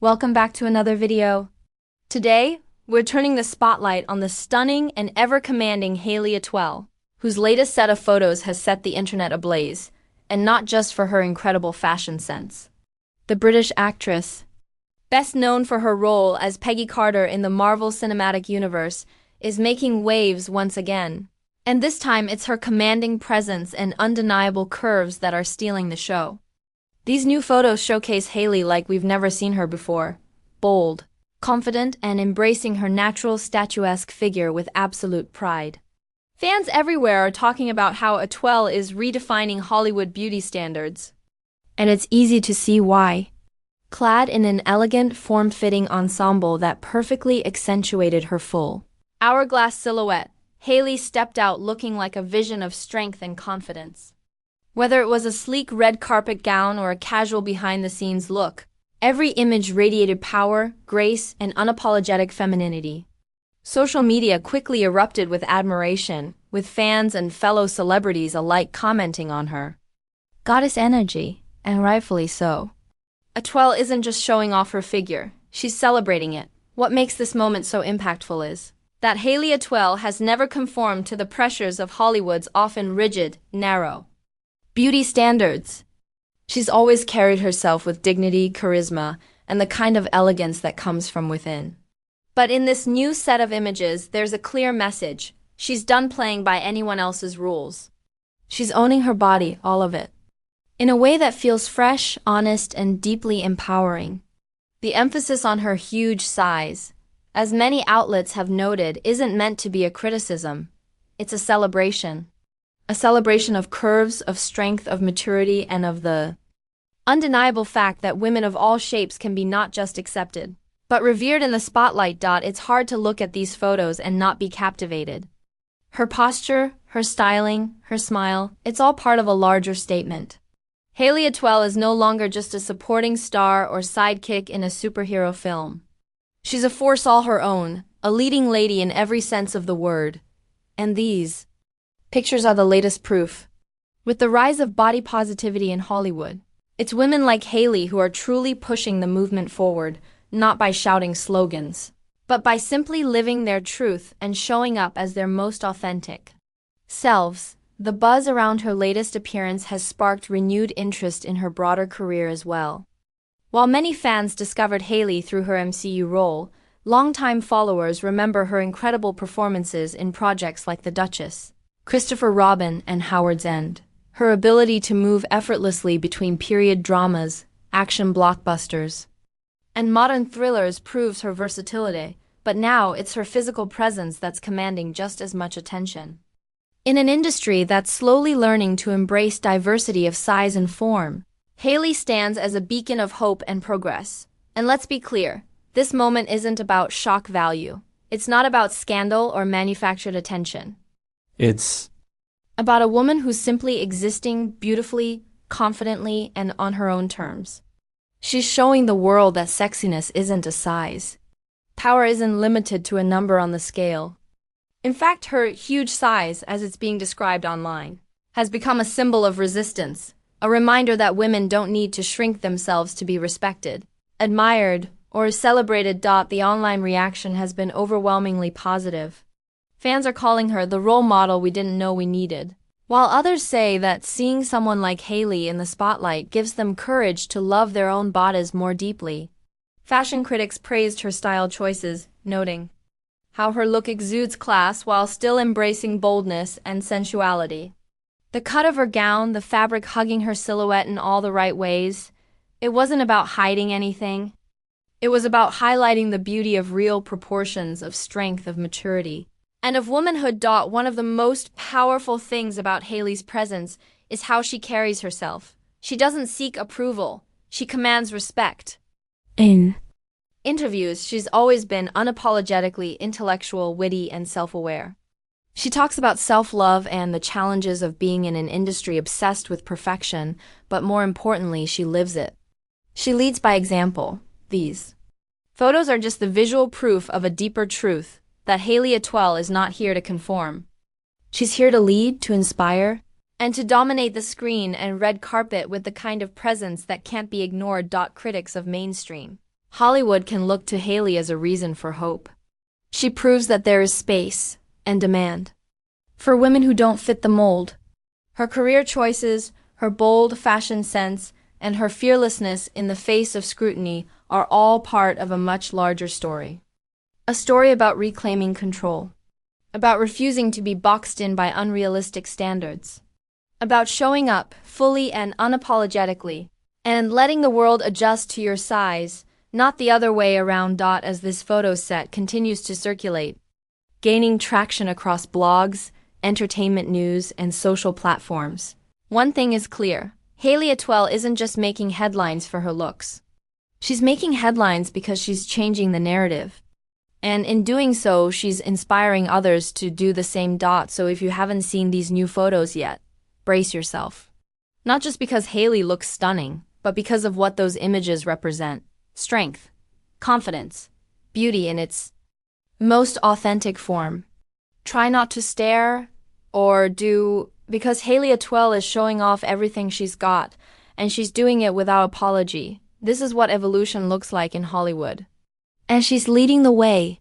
Welcome back to another video. Today, we're turning the spotlight on the stunning and ever-commanding Hayley Atwell, whose latest set of photos has set the internet ablaze, and not just for her incredible fashion sense. The British actress, best known for her role as Peggy Carter in the Marvel Cinematic Universe, is making waves once again. And this time it's her commanding presence and undeniable curves that are stealing the show. These new photos showcase Hayley like we've never seen her before. Bold, confident, and embracing her natural statuesque figure with absolute pride. Fans everywhere are talking about how Atwell is redefining Hollywood beauty standards. And it's easy to see why. Clad in an elegant, form-fitting ensemble that perfectly accentuated her full hourglass silhouette, Hayley stepped out looking like a vision of strength and confidence. Whether it was a sleek red carpet gown or a casual behind-the-scenes look, every image radiated power, grace, and unapologetic femininity. Social media quickly erupted with admiration, with fans and fellow celebrities alike commenting on her goddess energy, and rightfully so. Atwell isn't just showing off her figure, she's celebrating it. What makes this moment so impactful is that Hayley Atwell has never conformed to the pressures of Hollywood's often rigid, narrow beauty standards. She's always carried herself with dignity, charisma, and the kind of elegance that comes from within. But in this new set of images, there's a clear message. She's done playing by anyone else's rules. She's owning her body, all of it, in a way that feels fresh, honest, and deeply empowering. The emphasis on her huge size, as many outlets have noted, isn't meant to be a criticism. It's a celebration. A celebration of curves, of strength, of maturity, and of the undeniable fact that women of all shapes can be not just accepted, but revered in the spotlight. It's hard to look at these photos and not be captivated. Her posture, her styling, her smile, it's all part of a larger statement. Hayley Atwell is no longer just a supporting star or sidekick in a superhero film. She's a force all her own, a leading lady in every sense of the word. And these pictures are the latest proof. With the rise of body positivity in Hollywood, it's women like Hayley who are truly pushing the movement forward, not by shouting slogans, but by simply living their truth and showing up as their most authentic selves. The buzz around her latest appearance has sparked renewed interest in her broader career as well. While many fans discovered Hayley through her MCU role, longtime followers remember her incredible performances in projects like The Duchess, Christopher Robin, and Howard's End. Her ability to move effortlessly between period dramas, action blockbusters, and modern thrillers proves her versatility, but now it's her physical presence that's commanding just as much attention. In an industry that's slowly learning to embrace diversity of size and form, Hayley stands as a beacon of hope and progress. And let's be clear, this moment isn't about shock value. It's not about scandal or manufactured attention. It's about a woman who's simply existing beautifully, confidently, and on her own terms. She's showing the world that sexiness isn't a size. Power isn't limited to a number on the scale. In fact, her huge size, as it's being described online, has become a symbol of resistance, a reminder that women don't need to shrink themselves to be respected, admired, or celebrated. The online reaction has been overwhelmingly positive. Fans are calling her the role model we didn't know we needed, while others say that seeing someone like Hayley in the spotlight gives them courage to love their own bodies more deeply. Fashion critics praised her style choices, noting how her look exudes class while still embracing boldness and sensuality. The cut of her gown, the fabric hugging her silhouette in all the right ways, it wasn't about hiding anything. It was about highlighting the beauty of real proportions, of strength, of maturity, and of womanhood. One of the most powerful things about Hayley's presence is how she carries herself. She doesn't seek approval. She commands respect. In interviews, she's always been unapologetically intellectual, witty, and self-aware. She talks about self-love and the challenges of being in an industry obsessed with perfection, but more importantly, she lives it. She leads by example. These photos are just the visual proof of a deeper truth, that Hayley Atwell is not here to conform. She's here to lead, to inspire, and to dominate the screen and red carpet with the kind of presence that can't be ignored. Critics of mainstream Hollywood can look to Hayley as a reason for hope. She proves that there is space and demand for women who don't fit the mold. Her career choices, her bold fashion sense, and her fearlessness in the face of scrutiny are all part of a much larger story. A story about reclaiming control, about refusing to be boxed in by unrealistic standards, about showing up fully and unapologetically, and letting the world adjust to your size, not the other way around. As this photo set continues to circulate, gaining traction across blogs, entertainment news, and social platforms, one thing is clear: Hayley Atwell isn't just making headlines for her looks. She's making headlines because she's changing the narrative. And in doing so, she's inspiring others to do the same. So if you haven't seen these new photos yet, brace yourself. Not just because Hayley looks stunning, but because of what those images represent: strength, confidence, beauty in its most authentic form. Try not to stare or do, because Hayley Atwell is showing off everything she's got, and she's doing it without apology. This is what evolution looks like in Hollywood. And she's leading the way,